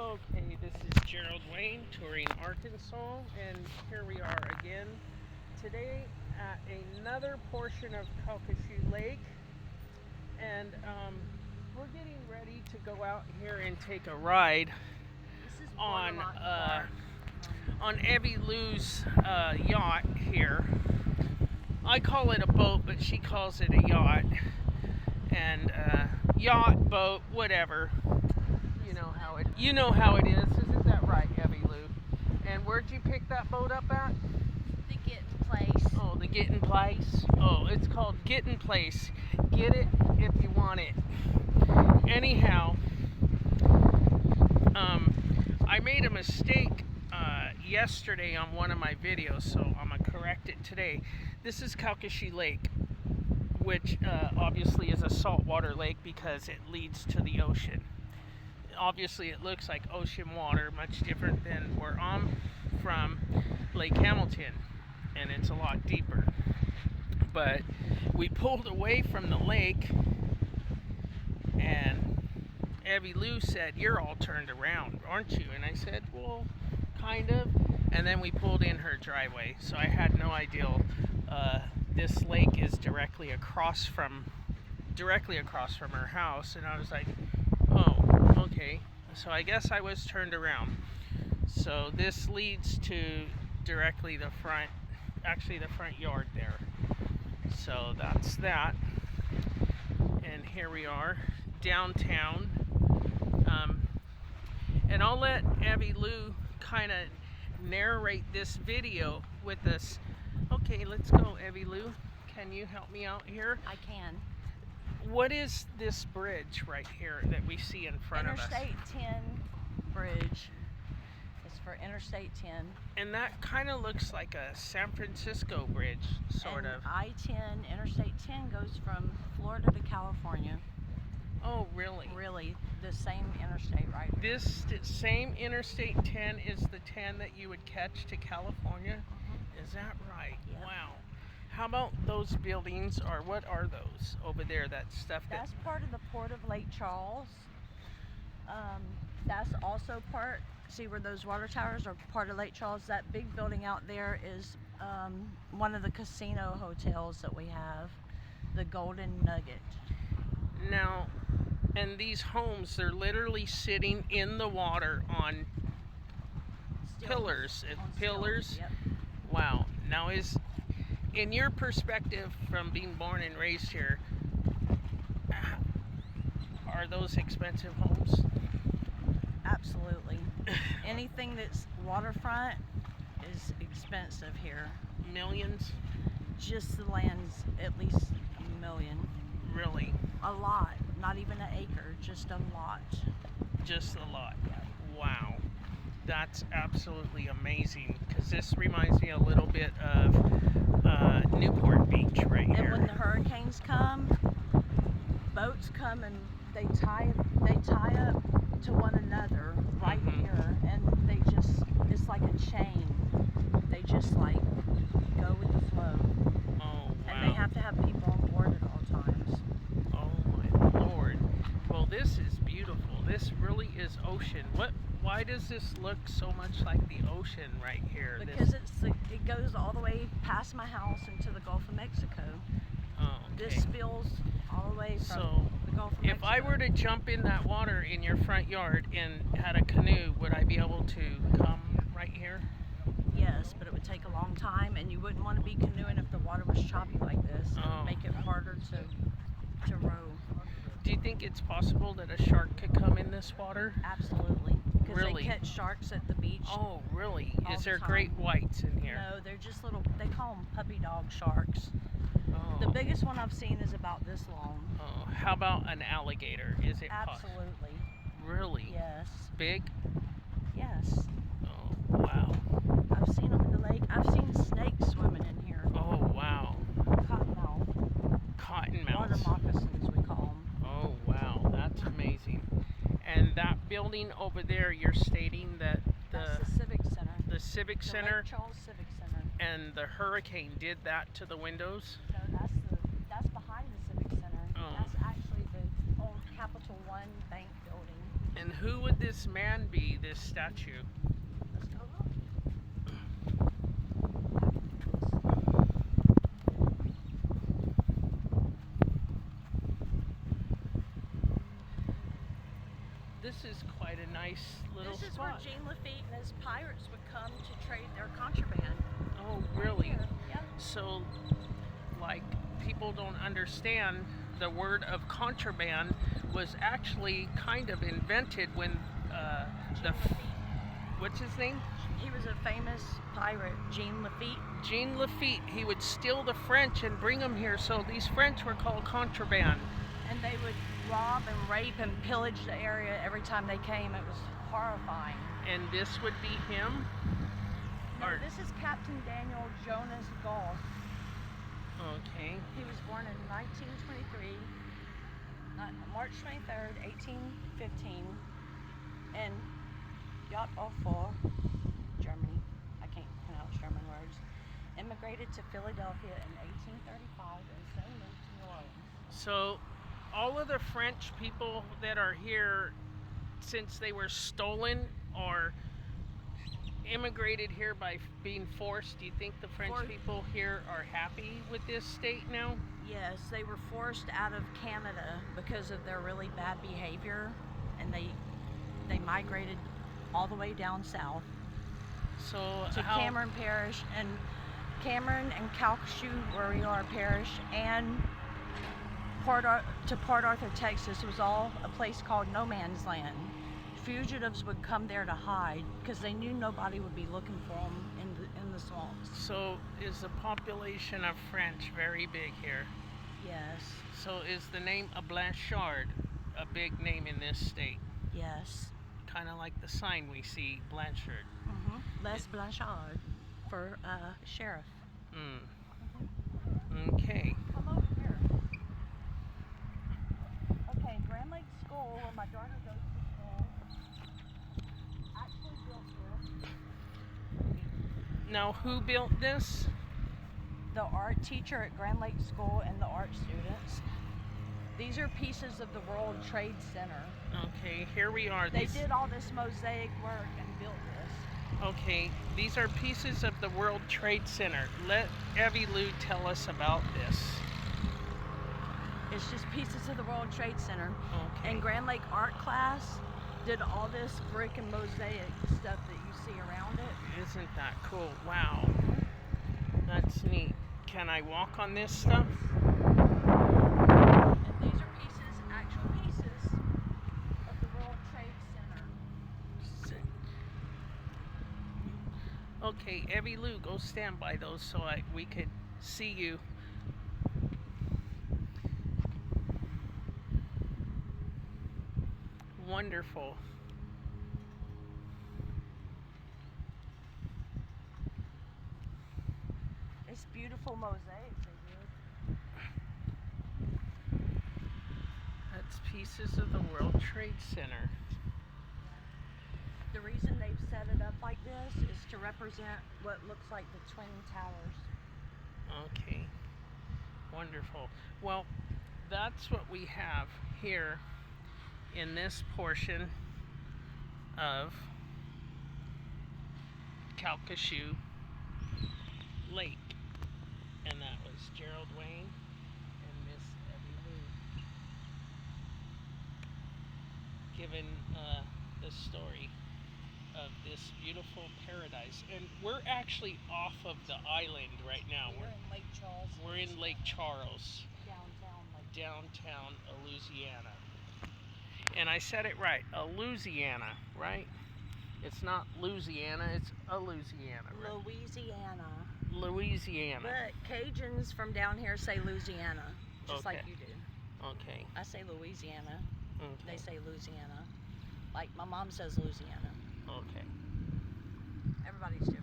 Okay, this is Gerald Wayne touring Arkansas, and here we are again today at another portion of Calcasieu Lake, and we're getting ready to go out here and take a ride on Evie Lou's yacht here. I call it a boat, but she calls it a yacht, and yacht, boat, whatever. You know how it is. Isn't that right, Evie Lou? And where'd you pick that boat up at? The Getting Place. Oh, the Getting Place. Oh, it's called Getting Place. Get it if you want it. Anyhow, I made a mistake yesterday on one of my videos, so I'm gonna correct it today. This is Calcasieu Lake, which obviously is a saltwater lake because it leads to the ocean. Obviously it looks like ocean water, much different than where I'm from, Lake Hamilton, and it's a lot deeper. But we pulled away from the lake, and Evie Lou said, "You're all turned around, aren't you?" And I said, "Well, kind of." And then we pulled in her driveway, so I had no idea this lake is directly across from her house, and I was like, "Oh, okay." So I guess I was turned around. So this leads to directly the front yard there. So that's that. And here we are downtown. And I'll let Evie Lou kind of narrate this video with us. Okay, let's go, Evie Lou. Can you help me out here? I can. What is this bridge right here that we see in front of us? Interstate 10 bridge. It's for Interstate 10. And that kind of looks like a San Francisco bridge, sort of. I-10, Interstate 10 goes from Florida to California. Oh, really? Really, the same interstate right here. This same Interstate 10 is the 10 that you would catch to California? Mm-hmm. Is that right? Yeah. Wow. How about those buildings, or what are those over there, that stuff? That's part of the Port of Lake Charles. That's also part, see where those water towers are part of Lake Charles? That big building out there is one of the casino hotels that we have, the Golden Nugget. Now, and these homes, they're literally sitting in the water on pillars. Pillars? Yep. Wow. Now, in your perspective from being born and raised here, are those expensive homes? Absolutely. Anything that's waterfront is expensive here. Millions? Just the land's at least $1 million. Really? A lot. Not even an acre, just a lot. Just a lot. Yeah. Wow. That's absolutely amazing, because this reminds me a little bit of Newport Beach right here. And when the hurricanes come, boats come and they tie up to one another right here, and it's like a chain. They just like go with the flow. Oh, wow. And they have to have people on board at all times. Oh my Lord. Well, this is beautiful. This really is ocean. Why does this look so much like the ocean right here? Because it goes all the way past my house into the Gulf of Mexico. Oh, okay. This spills all the way from the Gulf of Mexico. If I were to jump in that water in your front yard and had a canoe, would I be able to come right here? Yes, but it would take a long time, and you wouldn't want to be canoeing if the water was choppy like this. It would make it harder to row. Do you think it's possible that a shark could come in this water? Absolutely. Because Really? they catch sharks at the beach. Oh, really? All Is the there time. great whites in here? No, they're just little, they call them puppy dog sharks. Oh. The biggest one I've seen is about this long. Oh, how about an alligator? Is it possible? Absolutely. Really? Yes. Big? Yes. Oh, wow. I've seen them in the lake. I've seen snakes swimming in here. Oh, wow. Cottonmouth. Cottonmouths. Water moccasins, we call them. Oh, wow. That's amazing. And that building over there, you're stating that That's the Civic Center. the Civic The Center Lake Charles Civic Center. and the hurricane did that to the windows? No, that's behind the Civic Center. Oh. That's actually the old Capital One bank building. And who would this man be, this statue? Let's go look. This is quite a nice little This is spot. where Jean Lafitte and his pirates would come to trade their contraband. Oh, really? Here. Yep. So, like, people don't understand the word of contraband was actually kind of invented when Jean the Lafitte. what's his name? He was a famous pirate, Jean Lafitte. Jean Lafitte. He would steal the French and bring them here. So these French were called contraband. And they would rob and rape and pillage the area every time they came. It was horrifying. And this would be him. No, Or- this is Captain Daniel Jonas Goff. Okay. He was born in 1923, March 23rd, 1815, in Yottofor, Germany. I can't pronounce German words. Immigrated to Philadelphia in 1835 and so moved to New Orleans. So all of the French people that are here, since they were stolen or immigrated here by being forced, do you think the French For- people here are happy with this state now? Yes, they were forced out of Canada because of their really bad behavior, and they migrated all the way down south So to how, Cameron Parish, and Cameron and Calcasieu, where we are, Parish, and to Port Arthur, Texas, was all a place called No Man's Land. Fugitives would come there to hide because they knew nobody would be looking for them in the swamps. so is the population of French very big here? Yes, So is the name of Blanchard a big name in this state? yes. Kind of like the sign we see, Blanchard. Les Blanchard for sheriff. Okay. Come over here. Okay, Grand Lake School, where my daughter goes to school, actually built this. Now, who built this? The art teacher at Grand Lake School and the art students. These are pieces of the World Trade Center. Okay, here we are. They These- did all this mosaic work and built this. Okay, these are pieces of the World Trade Center. Let Evie Lou tell us about this. It's just pieces of the World Trade Center. Okay. And Grand Lake art class did all this brick and mosaic stuff that you see around it. Isn't that cool? Wow. That's neat. Can I walk on this stuff? And these are pieces, actual pieces of the World Trade Center. Okay, Evie Lou, go stand by those so we could see you. Wonderful. It's beautiful mosaics they did. That's pieces of the World Trade Center. The reason they've set it up like this is to represent what looks like the Twin Towers. Okay, wonderful. Well, that's what we have here in this portion of Calcasieu Lake. And that was Gerald Wayne and Miss Evie Lou giving the story of this beautiful paradise. And we're actually off of the island right now. We're in Lake Charles. We're in Lake Charles, Downtown Lake. downtown Louisiana. And I said it right, Louisiana, right? It's not Louisiana, it's Louisiana, right? Louisiana. Louisiana. But Cajuns from down here say Louisiana, just like Okay. you do. Okay. I say Louisiana. They Okay. say Louisiana. Like my mom says Louisiana. Okay. Everybody's different.